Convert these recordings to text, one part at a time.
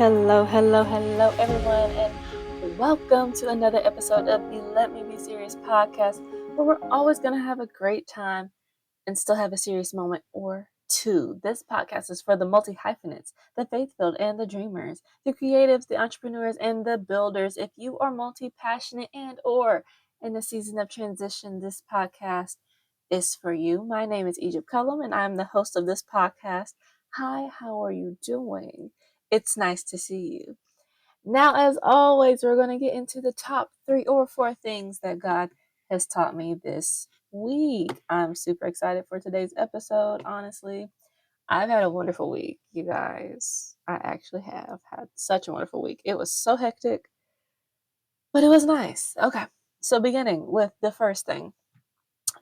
Hello, everyone, and welcome to another episode of the Let Me Be Serious podcast, where we're always going to have a great time and still have a serious moment or two. This podcast is for the multi hyphenates, the faith filled, and the dreamers, the creatives, the entrepreneurs, and the builders. If you are multi passionate and/or in a season of transition, this podcast is for you. My name is Egypt Cullum, and I'm the host of this podcast. Hi, how are you doing? It's nice to see you. Now, as always, we're going to get into the top 3 or 4 things that God has taught me this week. I'm super excited for today's episode, honestly. I've had a wonderful week, you guys. I actually have had such a wonderful week. It was so hectic, but it was nice. Okay, so beginning with the first thing.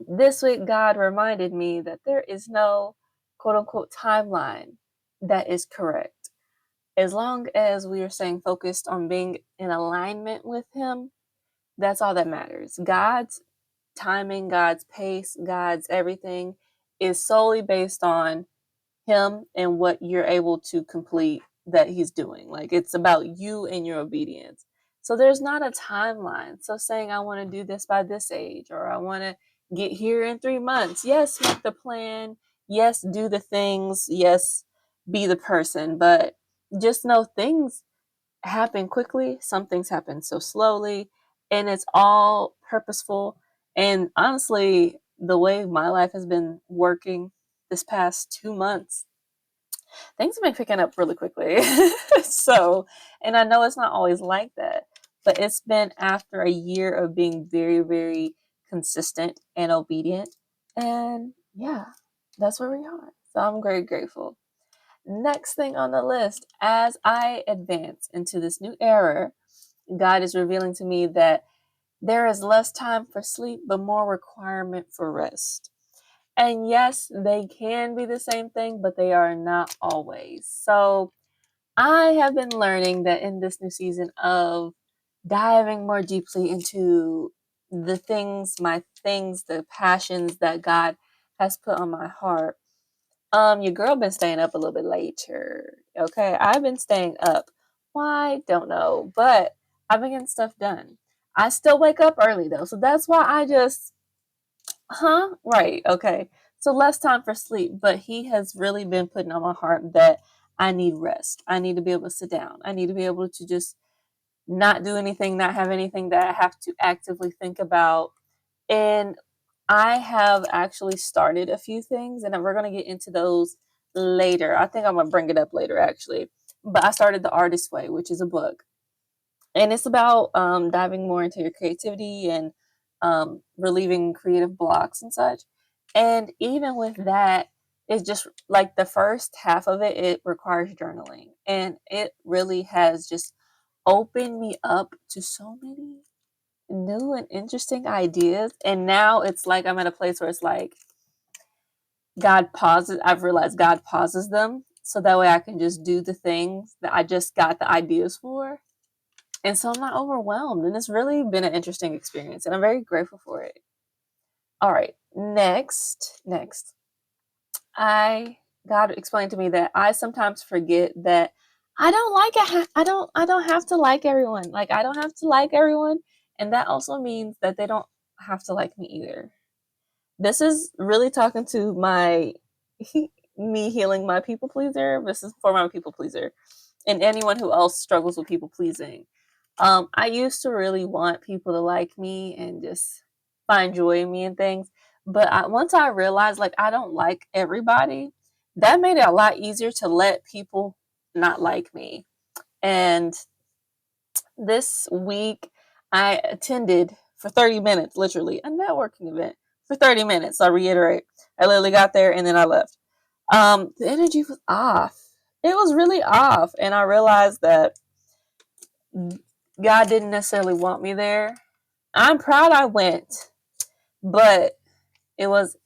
This week, God reminded me that there is no quote unquote timeline that is correct. As long as we are staying focused on being in alignment with Him, that's all that matters. God's timing, God's pace, God's everything is solely based on Him and what you're able to complete that He's doing. Like, it's about you and your obedience. So there's not a timeline. So saying I want to do this by this age, or I want to get here in 3 months. Yes, make the plan. Yes, do the things. Yes, be the person. But just know things happen quickly. Some things happen so slowly, and it's all purposeful. And honestly, the way my life has been working this past 2 months, things have been picking up really quickly. So, and I know it's not always like that, but it's been after a year of being very, very consistent and obedient. And yeah, that's where we are. So I'm very grateful. Next thing on the list, as I advance into this new era, God is revealing to me that there is less time for sleep, but more requirement for rest. And yes, they can be the same thing, but they are not always. So I have been learning that in this new season of diving more deeply into my things, the passions that God has put on my heart. Your girl been staying up a little bit later. Okay, I've been staying up. Why? Don't know, but I've been getting stuff done. I still wake up early though, so that's why I just, right, okay. So less time for sleep, but he has really been putting on my heart that I need rest. I need to be able to sit down. I need to be able to just not do anything, not have anything that I have to actively think about. And I have actually started a few things, and we're going to get into those later. I think I'm going to bring it up later, actually. But I started The Artist Way, which is a book. And it's about diving more into your creativity and relieving creative blocks and such. And even with that, it's just like the first half of it, it requires journaling. And it really has just opened me up to so many new and interesting ideas. And now it's like I'm at a place where it's like I've realized God pauses them so that way I can just do the things that I just got the ideas for. And so I'm not overwhelmed. And it's really been an interesting experience. And I'm very grateful for it. All right. Next. God explained to me that I sometimes forget that I don't like it. I don't have to like everyone. Like, I don't have to like everyone. And that also means that they don't have to like me either. This is really talking to me healing my people pleaser. This is for my people pleaser and anyone who else struggles with people pleasing. I used to really want people to like me and just find joy in me and things. But once I realized like I don't like everybody, that made it a lot easier to let people not like me. And this week, I attended for 30 minutes, literally, a networking event for 30 minutes. I reiterate, I literally got there and then I left. The energy was off. It was really off. And I realized that God didn't necessarily want me there. I'm proud I went, but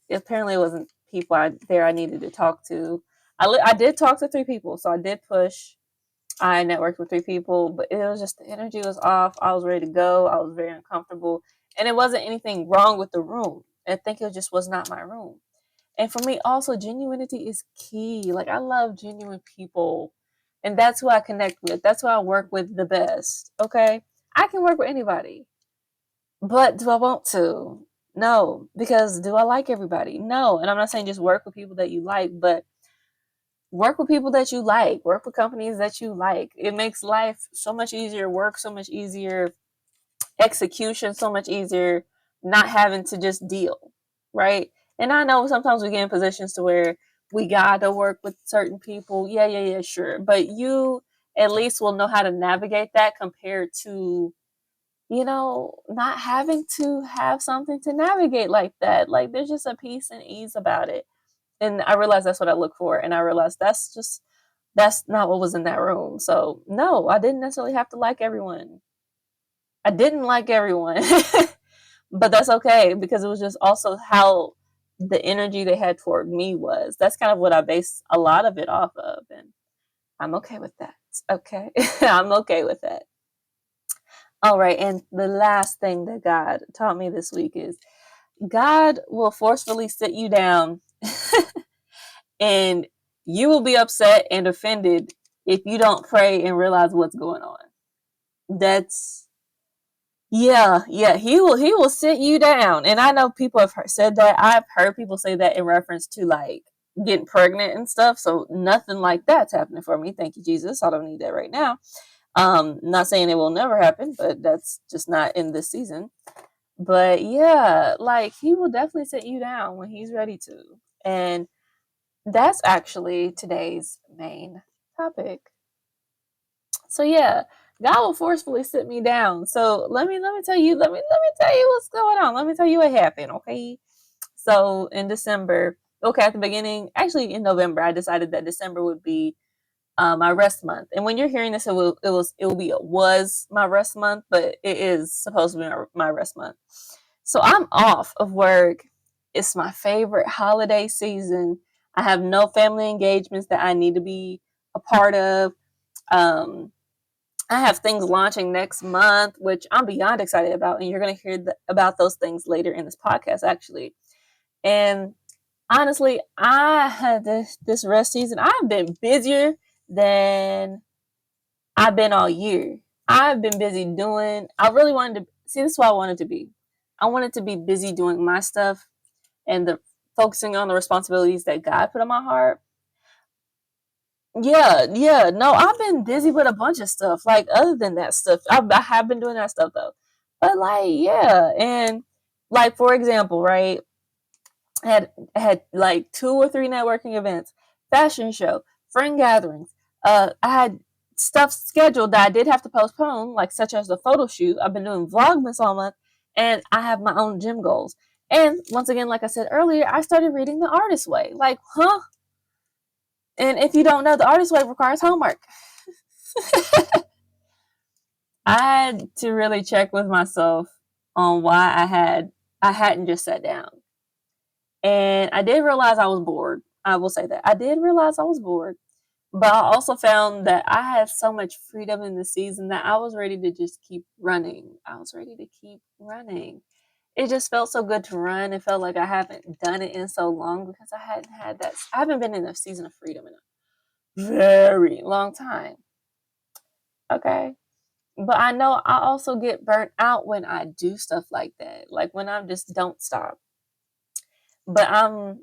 apparently it wasn't people I needed to talk to. I did talk to 3 people, so I did push. I networked with 3 people, but it was just the energy was off. I was ready to go. I was very uncomfortable. And it wasn't anything wrong with the room. I think it just was not my room. And for me, also, genuinity is key. Like, I love genuine people. And that's who I connect with. That's who I work with the best. Okay. I can work with anybody. But do I want to? No. Because do I like everybody? No. And I'm not saying just work with people that you like, but work with people that you like. Work with companies that you like. It makes life so much easier, work so much easier, execution so much easier, not having to just deal, right? And I know sometimes we get in positions to where we gotta work with certain people. Yeah, sure. But you at least will know how to navigate that compared to, not having to have something to navigate like that. Like there's just a peace and ease about it. And I realized that's what I look for. And I realized that's not what was in that room. So no, I didn't necessarily have to like everyone. I didn't like everyone. But that's okay because it was just also how the energy they had toward me was. That's kind of what I base a lot of it off of. And I'm okay with that. Okay. I'm okay with that. All right. And the last thing that God taught me this week is God will forcefully sit you down and you will be upset and offended if you don't pray and realize what's going on. That's Yeah, he will sit you down. And I know people have said that. I've heard people say that in reference to like getting pregnant and stuff. So nothing like that's happening for me. Thank you, Jesus. I don't need that right now. Not saying it will never happen, but that's just not in this season. But yeah, like he will definitely sit you down when he's ready to. And that's actually today's main topic. So yeah, God will forcefully sit me down. So let me tell you what's going on. Let me tell you what happened, okay? So in December, okay, at the beginning, actually in November, I decided that December would be my rest month. And when you're hearing this, it was my rest month, but it is supposed to be my rest month. So I'm off of work. It's my favorite holiday season. I have no family engagements that I need to be a part of. Um, I have things launching next month, which I'm beyond excited about, and you're going to hear about those things later in this podcast, actually. And honestly, I had this rest season. I've been busier than I've been all year. I've been busy doing. I really wanted to see. This is what I wanted to be. I wanted to be busy doing my stuff and the focusing on the responsibilities that God put on my heart. Yeah. No, I've been busy with a bunch of stuff. Like other than that stuff, I have been doing that stuff though. But like, yeah, and like for example, right? I had like 2 or 3 networking events, fashion show, friend gatherings. I had stuff scheduled that I did have to postpone, like such as the photo shoot. I've been doing Vlogmas all month, and I have my own gym goals. And once again, like I said earlier, I started reading The Artist Way. Like, huh? And if you don't know, The Artist Way requires homework. I had to really check with myself on why I hadn't just sat down. And I did realize I was bored. I will say that. I did realize I was bored. But I also found that I had so much freedom in the season that I was ready to just keep running. I was ready to keep running. It just felt so good to run. It felt like I haven't done it in so long because I hadn't had that. I haven't been in a season of freedom in a very long time. Okay. But I know I also get burnt out when I do stuff like that. Like when I just don't stop. But I'm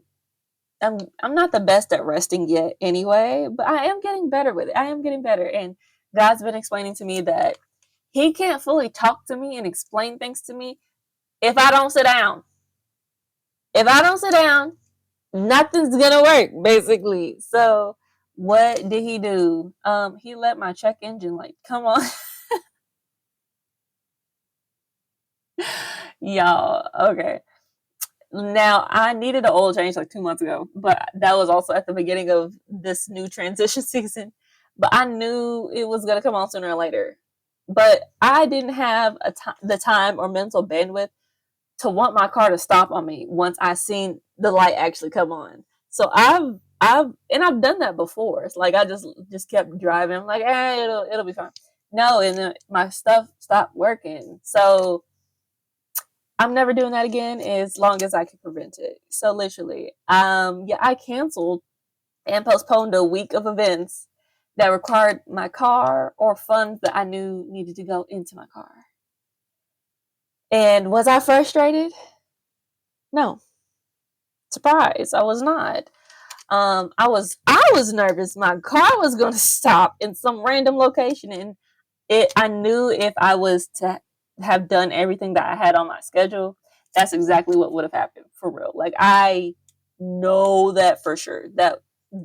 not the best at resting yet anyway, but I am getting better with it. I am getting better. And God's been explaining to me that He can't fully talk to me and explain things to me if I don't sit down. If I don't sit down, nothing's gonna work, basically. So what did He do? He let my check engine light come on. Y'all, okay. Now, I needed an oil change like 2 months ago, but that was also at the beginning of this new transition season. But I knew it was going to come on sooner or later. But I didn't have the time or mental bandwidth to want my car to stop on me once I seen the light actually come on. So I've done that before. It's like I just kept driving. I'm like, hey, it'll be fine. No, and then my stuff stopped working. So I'm never doing that again as long as I can prevent it. So literally, yeah, I canceled and postponed a week of events that required my car or funds that I knew needed to go into my car. And was I frustrated? No. Surprise, I was not. I was nervous my car was going to stop in some random location, and I knew if I was to have done everything that I had on my schedule, that's exactly what would have happened, for real. Like, I know that for sure.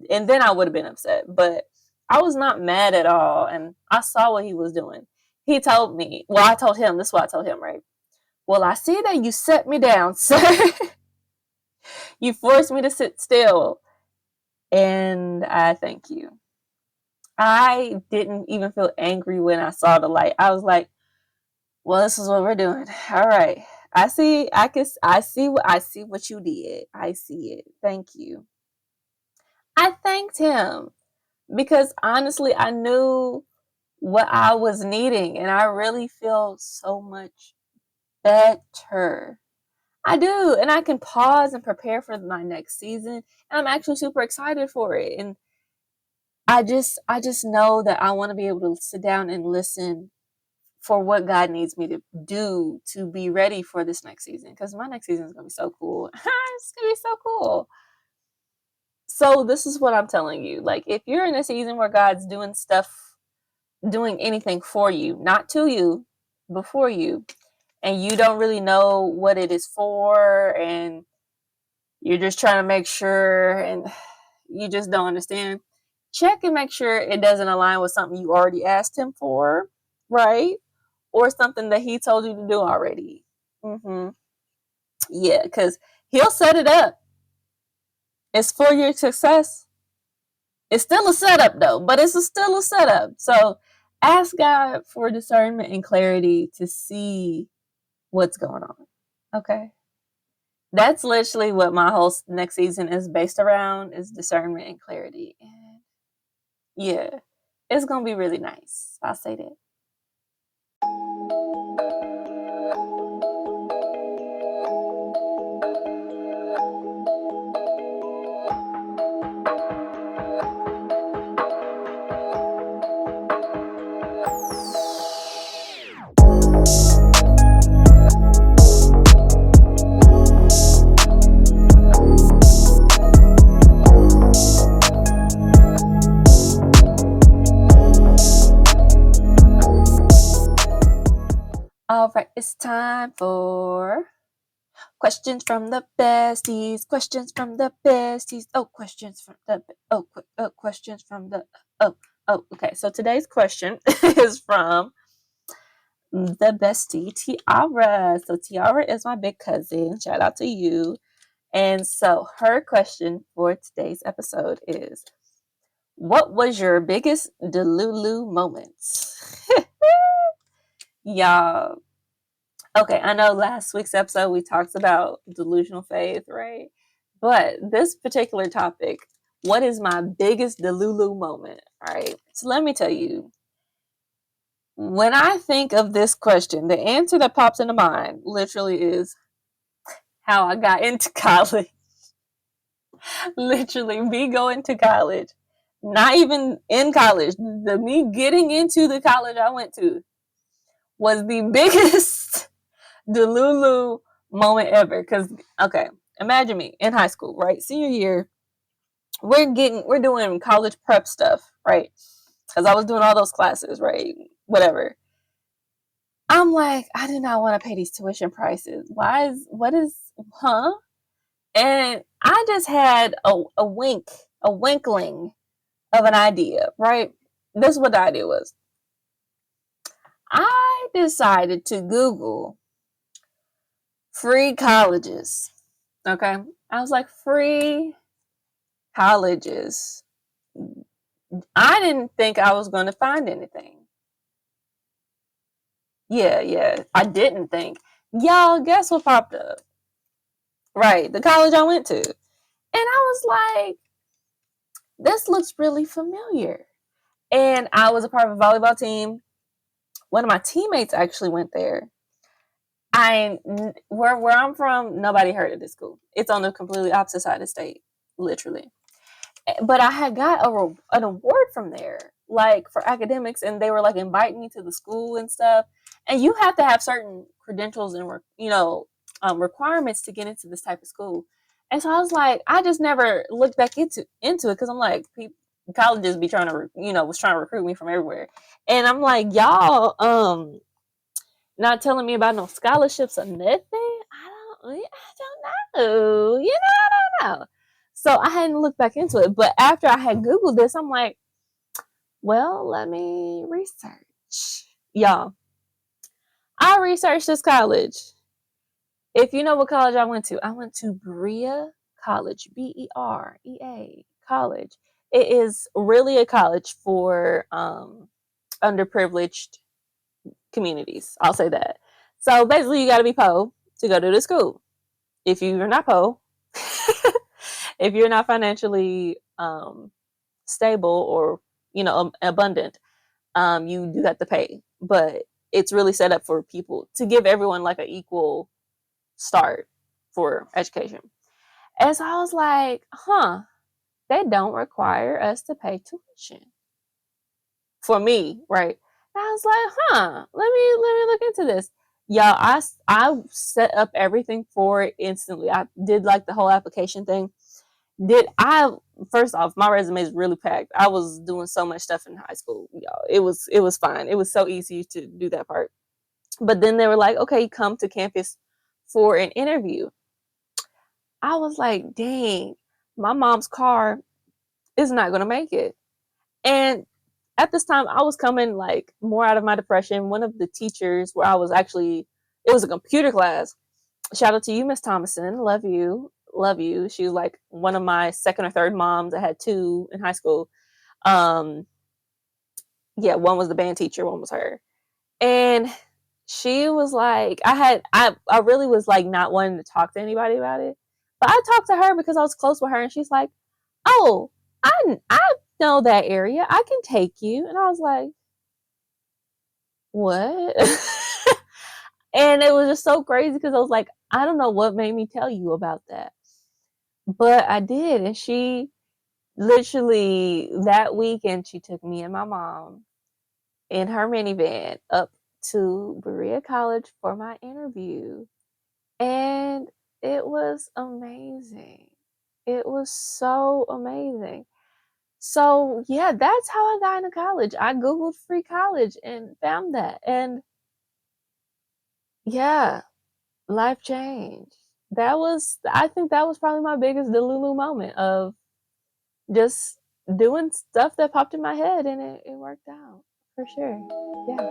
And then I would have been upset, but I was not mad at all, and I saw what he was doing. He told me, well, I told him, this is what I told him, right? Well, I see that you set me down, sir. You forced me to sit still, and I thank you. I didn't even feel angry when I saw the light. I was like, well, this is what we're doing. All right. I see what you did. I see it. Thank you. I thanked him because honestly, I knew what I was needing, and I really feel so much better. I do, and I can pause and prepare for my next season. And I'm actually super excited for it. And I just know that I want to be able to sit down and listen for what God needs me to do to be ready for this next season, because my next season is going to be so cool. It's going to be so cool. So this is what I'm telling you. Like, if you're in a season where God's doing stuff, doing anything for you, not to you, but for you, and you don't really know what it is for, and you're just trying to make sure, and you just don't understand, check and make sure it doesn't align with something you already asked him for, right? Or something that he told you to do already. Yeah, because he'll set it up. It's for your success. It's still a setup though, but still a setup. So ask God for discernment and clarity to see what's going on. Okay. That's literally what my whole next season is based around, is discernment and clarity. And yeah, it's going to be really nice. I'll say that. All right, it's time for questions from the besties. Questions from the besties. Oh, questions from the questions from the okay. So today's question is from the bestie Tiara. So Tiara is my big cousin. Shout out to you. And so her question for today's episode is, what was your biggest delulu moments? Y'all. Okay, I know last week's episode we talked about delusional faith, right? But this particular topic, what is my biggest delulu moment? All right. So let me tell you, when I think of this question, the answer that pops into mind literally is how I got into college. Literally, me going to college, not even in college, me getting into the college I went to was the biggest delulu moment ever. Because, okay, imagine me in high school, right? Senior year, we're doing college prep stuff, right? Because I was doing all those classes, right? Whatever. I'm like, I do not want to pay these tuition prices. Huh? And I just had a winkling of an idea, right? This is what the idea was. I decided to Google free colleges. Okay. I was like, free colleges. I didn't think I was going to find anything. Yeah. I didn't think. Y'all, guess what popped up? Right. The college I went to. And I was like, this looks really familiar. And I was a part of a volleyball team. One of my teammates actually went there. Where I'm from, nobody heard of this school. It's on the completely opposite side of the state, literally. But I had got an award from there. like for academics, and they were like inviting me to the school and stuff. And you have to have certain credentials and requirements to get into this type of school. And so I was like, I just never looked back into it because I'm like, colleges be trying to was trying to recruit me from everywhere, and I'm like, y'all not telling me about no scholarships or nothing. I don't know. I don't know. So I hadn't looked back into it, but after I had Googled this, I'm like, well, let me research. Y'all, I researched this college. If you know what college I went to Berea College, Berea College. It is really a college for underprivileged communities. I'll say that. So basically, you got to be po to go to the school. If you're not po, if you're not financially stable or abundant, you do have to pay. But it's really set up for people to give everyone like an equal start for education. And so I was like, they don't require us to pay tuition for me, right? And I was like, let me look into this. Y'all, I set up everything for it instantly. I did like the whole application thing. Did I First off, my resume is really packed. I was doing so much stuff in high school, y'all. It was fine. It was so easy to do that part. But then they were like, okay, come to campus for an interview. I was like, dang, my mom's car is not gonna make it. And at this time, I was coming like more out of my depression. One of the teachers where I was actually, it was a computer class. Shout out to you, Miss Thomason. Love you. Love you. She was like one of my second or third moms. I had two in high school. Um, yeah, one was the band teacher, one was her. And she was like, I really was like not wanting to talk to anybody about it. But I talked to her because I was close with her, and she's like, oh, I know that area. I can take you. And I was like, what? And it was just so crazy because I was like, I don't know what made me tell you about that. But I did. And she literally that weekend, she took me and my mom in her minivan up to Berea College for my interview. And it was amazing. It was so amazing. So, yeah, that's how I got into college. I Googled free college and found that. And yeah, life changed. I think that was probably my biggest delulu moment of just doing stuff that popped in my head, and it worked out for sure. Yeah.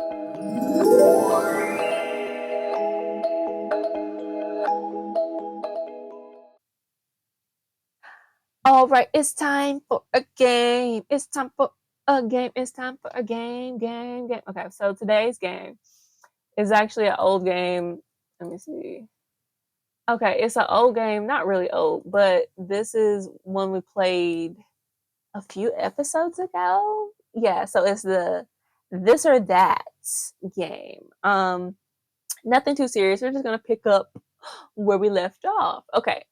All right, it's time for a game. It's time for a game. It's time for a game. Okay, so today's game is actually an old game. Let me see. Okay, it's an old game, not really old, but this is one we played a few episodes ago. Yeah, so it's the this or that game. Nothing too serious. We're just gonna pick up where we left off. Okay.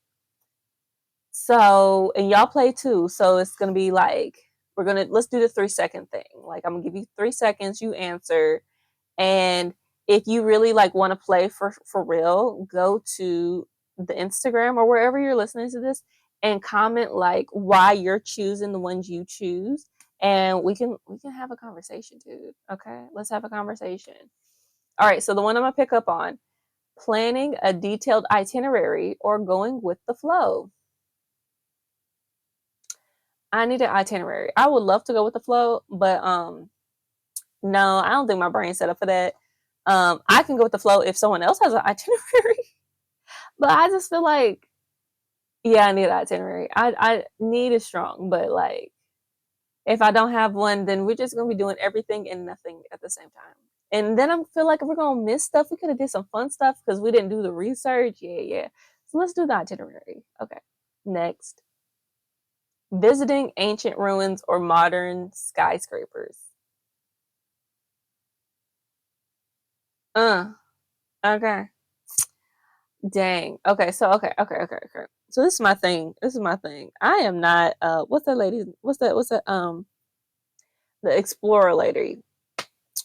So, and y'all play too. So it's gonna be like let's do the 3 second thing. Like I'm gonna give you 3 seconds, you answer, and if you really like want to play for real, go to the Instagram or wherever you're listening to this and comment like why you're choosing the ones you choose, and we can have a conversation, dude. Okay, let's have a conversation. All right, so the one I'm gonna pick up on: planning a detailed itinerary or going with the flow. I need an itinerary. I would love to go with the flow, but no, I don't think my brain's set up for that. I can go with the flow if someone else has an itinerary, but I just feel like, yeah, I need an itinerary. I need is strong, but like if I don't have one, then we're just gonna be doing everything and nothing at the same time. And then I feel like we're gonna miss stuff. We could have did some fun stuff because we didn't do the research. Yeah. So let's do the itinerary. Okay. Next, visiting ancient ruins or modern skyscrapers. Uh, okay. Dang. Okay, so okay. So this is my thing. I am not what's that lady? What's that the explorer lady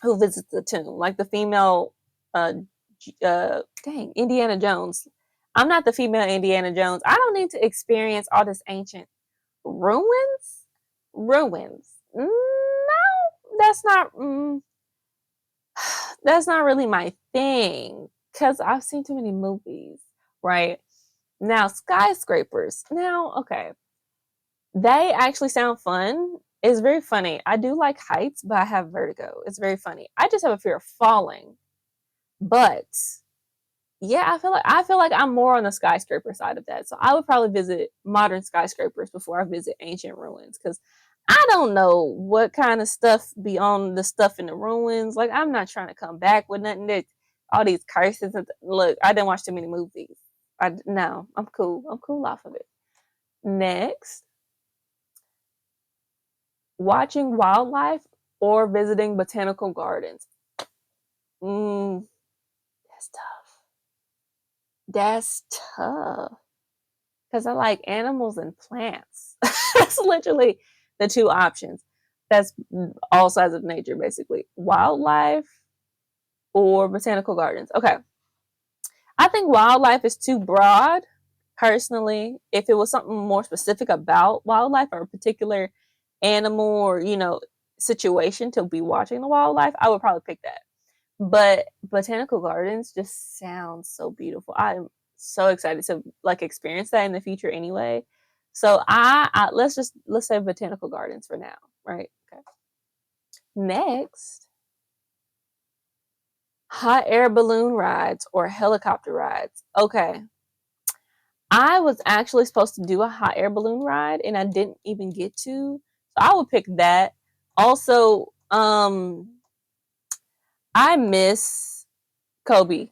who visits the tomb, like the female, uh, Indiana Jones. I'm not the female Indiana Jones. I don't need to experience all this ancient ruins. Ruins. No, that's not. That's not really my thing because I've seen too many movies. Right now, skyscrapers. Now, okay, they actually sound fun. It's very funny. I do like heights, but I have vertigo. It's very funny. I just have a fear of falling. But yeah, I feel like I'm more on the skyscraper side of that. So I would probably visit modern skyscrapers before I visit ancient ruins because I don't know what kind of stuff beyond the stuff in the ruins. Like I'm not trying to come back with nothing that all these curses and look. I didn't watch too many movies. No, I'm cool. I'm cool off of it. Next, watching wildlife or visiting botanical gardens. Mm, that's tough. That's tough. Because I like animals and plants. That's literally the two options. That's all sides of nature, basically. Wildlife or botanical gardens. Okay. I think wildlife is too broad, personally. If it was something more specific about wildlife or a particular animal or, situation to be watching the wildlife, I would probably pick that. But botanical gardens just sounds so beautiful. I'm so excited to like experience that in the future anyway. So let's say botanical gardens for now, right? Okay. Next, hot air balloon rides or helicopter rides. Okay. I was actually supposed to do a hot air balloon ride and I didn't even get to. So I would pick that. Also, I miss Kobe.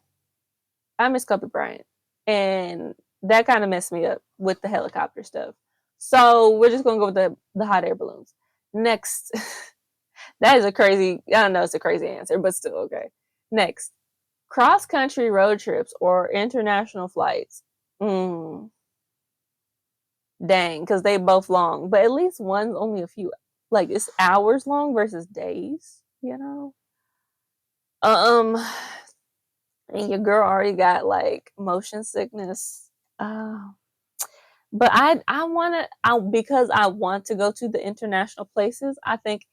I miss Kobe Bryant. And that kind of messed me up with the helicopter stuff. So we're just gonna go with the hot air balloons. Next. That is a crazy, I don't know, it's a crazy answer, but still okay. Next. Cross country road trips or international flights. Mm, dang, because they both long. But at least one's only a few, like it's hours long versus days. Um and your girl already got like motion sickness. Uh, but I want to because I want to go to the international places. I think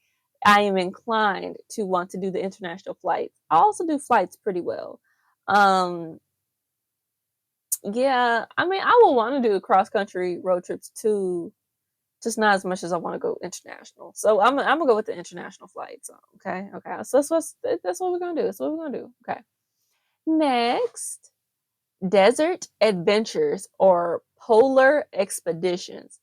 I am inclined to want to do the international flights. I also do flights pretty well. Um, yeah, I mean, I will want to do cross country road trips too, just not as much as I want to go international. So I'm gonna go with the international flights. Okay, okay. So that's what we're gonna do. That's what we're gonna do. Okay. Next, desert adventures or polar expeditions.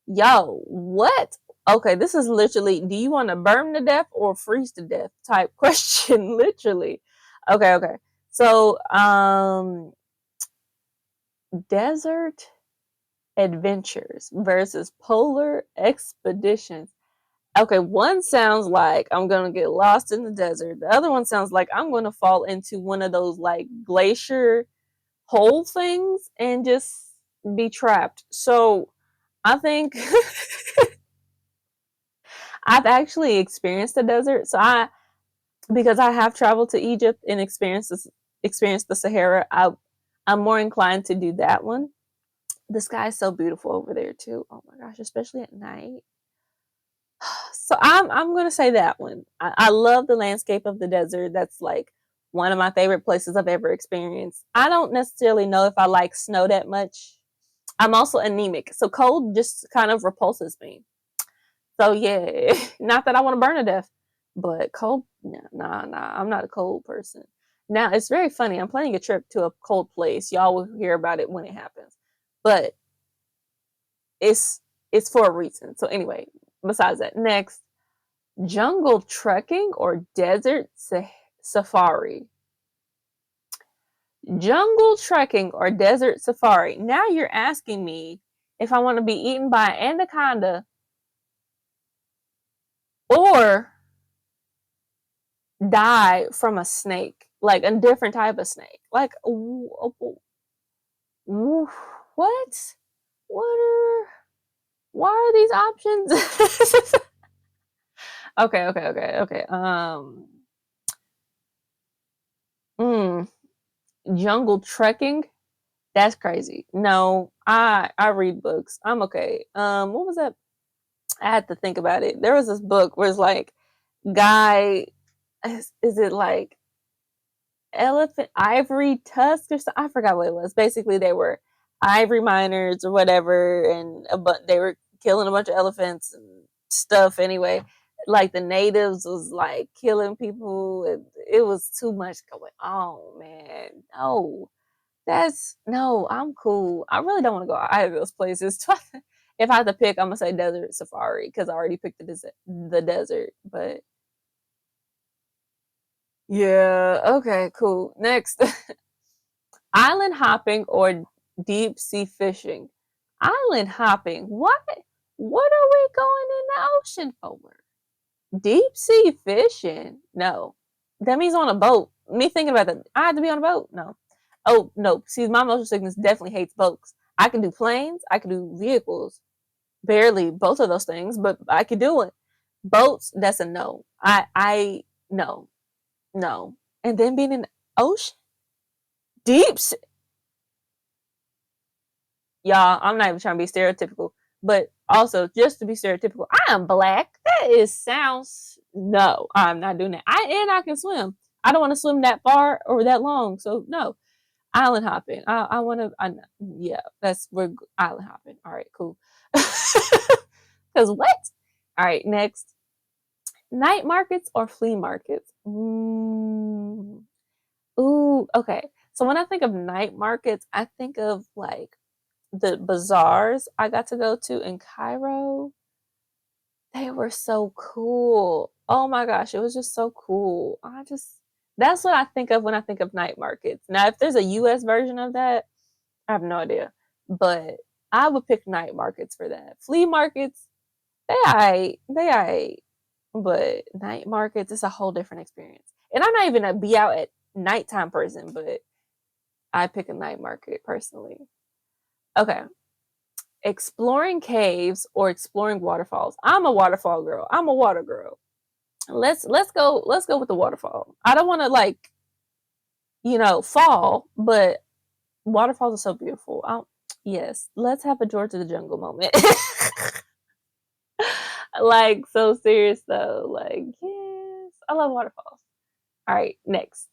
Yo, what? Okay, this is literally, do you want to burn to death or freeze to death type question, literally. Okay, okay. So, desert adventures versus polar expeditions. Okay, one sounds like I'm going to get lost in the desert. The other one sounds like I'm going to fall into one of those like glacier hole things and just be trapped. So, I think I've actually experienced the desert. So because I have traveled to Egypt and experienced the Sahara, I'm more inclined to do that one. The sky is so beautiful over there too. Oh my gosh, especially at night. So I'm gonna say that one. I love the landscape of the desert. That's like one of my favorite places I've ever experienced. I don't necessarily know if I like snow that much. I'm also anemic, so cold just kind of repulses me. So yeah, not that I want to burn to death, but cold, nah, I'm not a cold person. Now it's very funny. I'm planning a trip to a cold place. Y'all will hear about it when it happens, but it's it's for a reason. So anyway, besides that, next, jungle trekking or desert safari. Jungle trekking or desert safari. Now you're asking me if I want to be eaten by an anaconda or die from a snake, like a different type of snake. Like, what? What are? Why are these options? Okay. Mm, jungle trekking. That's crazy. No, I read books. I'm okay. What was that? I had to think about it. There was this book where it's like, guy, is it like elephant ivory tusk or something? I forgot what it was. Basically, they were ivory miners or whatever, and they were killing a bunch of elephants and stuff. Anyway, like the natives was like killing people. It was too much going on, man. No, that's no. I'm cool. I really don't want to go either of those places. If I have to pick, I'm gonna say desert safari because I already picked the desert. But yeah, okay, cool. Next. Island hopping or deep sea fishing? Island hopping. What? What are we going in the ocean for? Deep sea fishing? No. That means on a boat. Me thinking about that. I had to be on a boat? No. Oh, no. See, my motion sickness definitely hates boats. I can do planes. I can do vehicles. Barely both of those things, but I could do it. Boats, that's a no. No. No. And then being in the ocean? Deep sea. Y'all, I'm not even trying to be stereotypical, but also just to be stereotypical, I am black. That is sounds no, I'm not doing that. I can swim. I don't want to swim that far or that long, so no. Island hopping. I want to. Yeah, we're island hopping. All right, cool. Because what? All right, next. Night markets or flea markets? Ooh, okay. So when I think of night markets, I think of like the bazaars I got to go to in Cairo. They were so cool. Oh my gosh, it was just so cool. That's what I think of when I think of night markets. Now, if there's a US version of that, I have no idea. But I would pick night markets for that. Flea markets, they but night markets, it's a whole different experience. And I'm not even a be out at nighttime person, but I pick a night market personally. Okay, exploring caves or exploring waterfalls. I'm a waterfall girl. I'm a water girl. Let's go with the waterfall. I don't want to fall, but waterfalls are so beautiful. Yes, let's have a George of the Jungle moment. Like so serious though. Like yes, I love waterfalls. All right, next.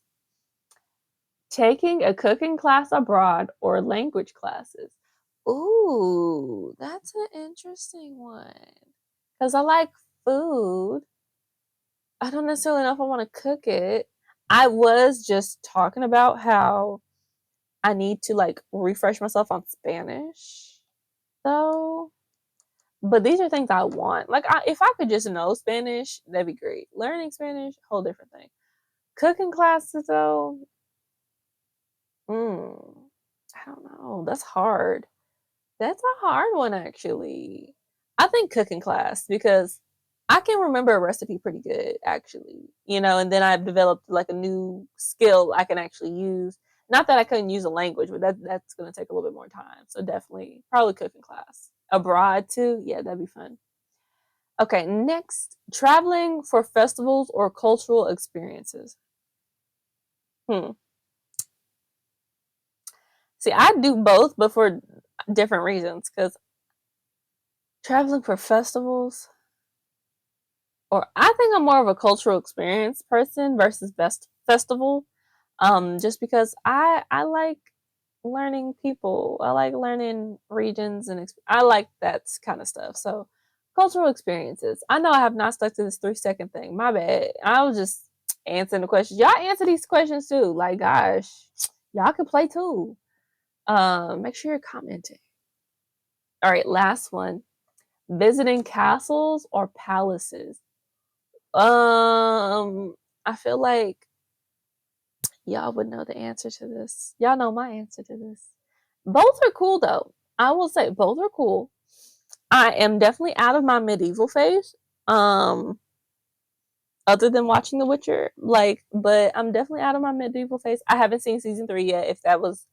Taking a cooking class abroad or language classes. Ooh, that's an interesting one. Because I like food. I don't necessarily know if I want to cook it. I was just talking about how I need to like refresh myself on Spanish, though. But these are things I want. Like, if I could just know Spanish, that'd be great. Learning Spanish, whole different thing. Cooking classes, though, mm, I don't know. That's hard. That's a hard one, actually. I think cooking class because I can remember a recipe pretty good, actually. And then I've developed like a new skill I can actually use. Not that I couldn't use a language, but that's going to take a little bit more time. So definitely, probably cooking class. Abroad too, yeah, that'd be fun. Okay, next, traveling for festivals or cultural experiences. Hmm. See, I do both, but for different reasons. Because traveling for festivals, or I think I'm more of a cultural experience person versus best festival. Just because I like learning people. I like learning regions and I like that kind of stuff. So cultural experiences. I know I have not stuck to this 3-second thing. My bad. I was just answering the questions. Y'all answer these questions too. Like gosh, y'all can play too. Make sure you're commenting. All right, last one. Visiting castles or palaces. I feel like y'all would know the answer to this. Y'all know my answer to this. Both are cool though. I will say both are cool. I am definitely out of my medieval phase. Um, other than watching The Witcher, but I'm definitely out of my medieval phase. I haven't seen season 3 yet. If that was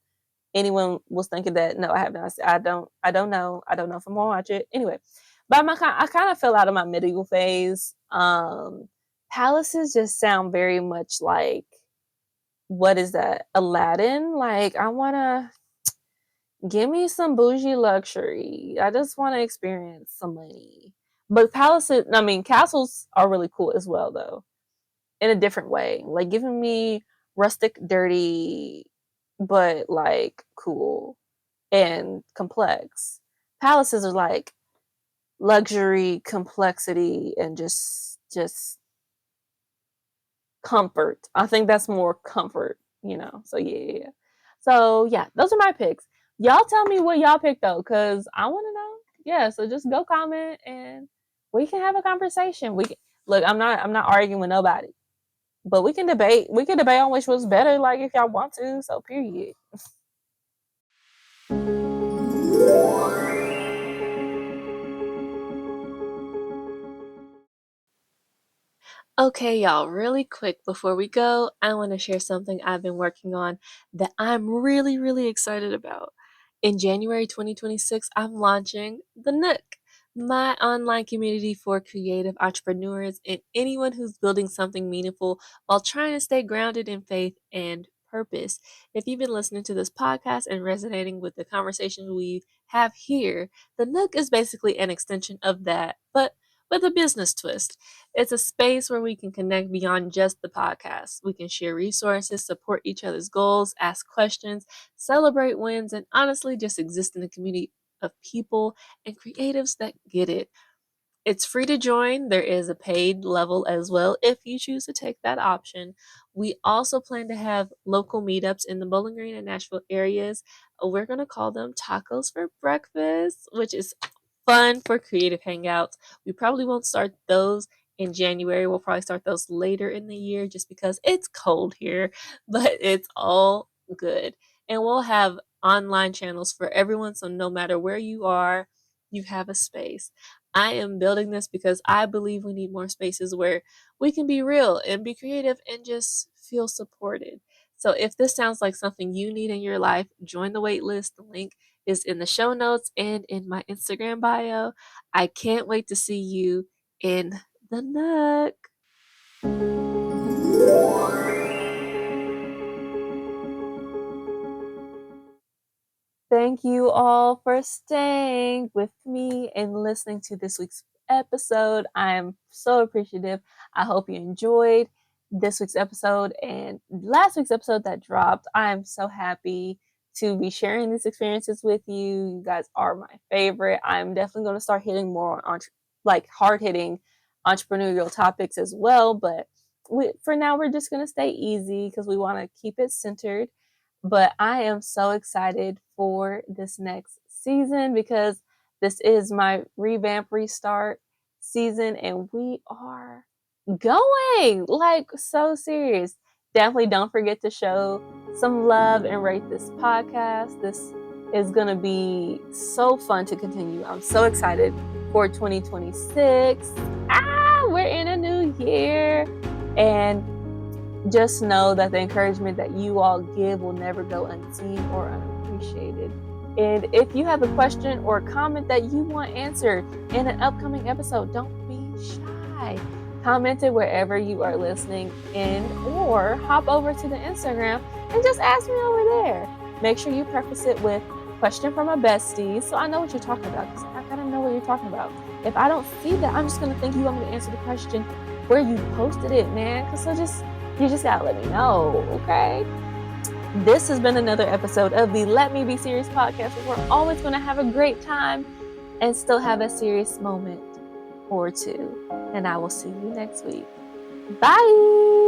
anyone was thinking that, no, I have not. I don't know. I don't know if I'm gonna watch it anyway. But I kind of fell out of my medieval phase. Palaces just sound very much like, what is that? Aladdin? Like, I want to give me some bougie luxury. I just want to experience some money. But palaces, I mean, castles are really cool as well, though, in a different way. Like, giving me rustic, dirty, but like cool and complex. Palaces are like luxury, complexity, and just comfort. I think that's more comfort, you know. So yeah. So yeah, those are my picks. Y'all tell me what y'all picked though, cause I want to know. Yeah, so just go comment and we can have a conversation. We can, look. I'm not arguing with nobody, but we can debate. We can debate on which was better. Like if y'all want to. So period. Okay, y'all, really quick before we go, I want to share something I've been working on that I'm really, really excited about. In January 2026, I'm launching The Nook, my online community for creative entrepreneurs and anyone who's building something meaningful while trying to stay grounded in faith and purpose. If you've been listening to this podcast and resonating with the conversations we have here, The Nook is basically an extension of that, but with a business twist. It's a space where we can connect beyond just the podcast. We can share resources, support each other's goals, ask questions, celebrate wins, and honestly just exist in a community of people and creatives that get it. It's free to join. There is a paid level as well if you choose to take that option. We also plan to have local meetups in the Bowling Green and Nashville areas. We're going to call them tacos for breakfast, which is fun for creative hangouts. We probably won't start those in January. We'll probably start those later in the year just because it's cold here, but it's all good. And we'll have online channels for everyone. So no matter where you are, you have a space. I am building this because I believe we need more spaces where we can be real and be creative and just feel supported. So if this sounds like something you need in your life, join the wait list. The link is in the show notes and in my Instagram bio. I can't wait to see you in the Nook. Thank you all for staying with me and listening to this week's episode. I'm so appreciative. I hope you enjoyed this week's episode and last week's episode that dropped. I'm so happy to be sharing these experiences with you. You guys are my favorite. I'm definitely going to start hitting more on like hard hitting entrepreneurial topics as well. But for now, we're just going to stay easy because we want to keep it centered. But I am so excited for this next season because this is my revamp restart season and we are going like so serious. Definitely don't forget to show some love and rate this podcast. This is going to be so fun to continue. I'm so excited for 2026. We're in a new year and just know that the encouragement that you all give will never go unseen or unappreciated. And if you have a question or comment that you want answered in an upcoming episode, don't be shy. Comment it wherever you are listening in or hop over to the Instagram and just ask me over there. Make sure you preface it with question from a bestie so I know what you're talking about because I gotta know what you're talking about. If I don't see that, I'm just gonna think you want me to answer the question where you posted it, man. Because you just gotta let me know, okay? This has been another episode of the Let Me Be Serious podcast where we're always gonna have a great time and still have a serious moment or two. And I will see you next week. Bye!